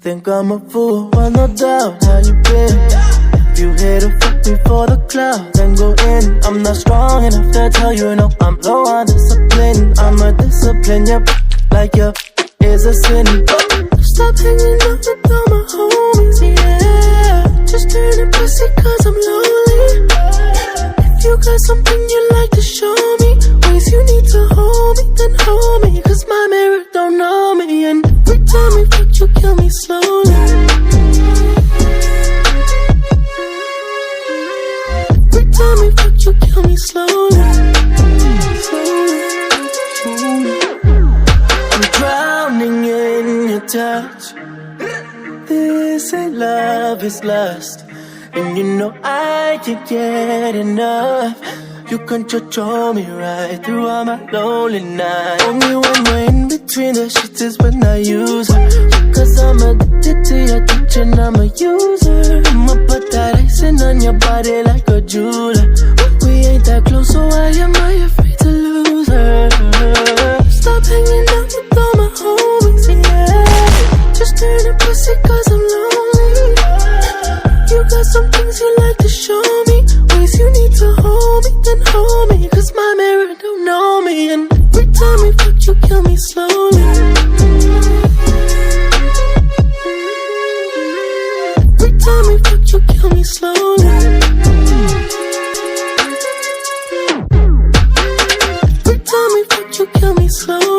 Think I'm a fool, well no doubt, how you been? If you here to fuck me for the clout, then go in. I'm not strong enough to tell you no, I'm low on discipline. I'm a discipline, yep, like you is a sin. Stop hanging out with all my homies, yeah. Just turn a pussy cause I'm lonely. If you got something you like to show me, ways you need to hold me, then hold me. Cause my mirror don't know me, and every time we fuck you kill me slowly. Every time we fuck you kill me slowly. I'm drowning in your touch. This ain't love, it's lust. And you know I can't get enough. You control me right through all my lonely nights. Only when we're in between the sheets is when I use her. Cause I'm addicted to your touch and I'm a user. I'ma put that icing on your body like a jeweler. We ain't that close, so why am I afraid to lose her? Stop hanging out with all my homies, yeah. Just turn a pussy cause I'm lonely. You got some things you like to show me, ways you need to hold me, then hold me. Cause my mirror don't know me, and every time we fuck you kill me slowly. Every time we fuck you kill me slowly. Every time we fuck you kill me slowly.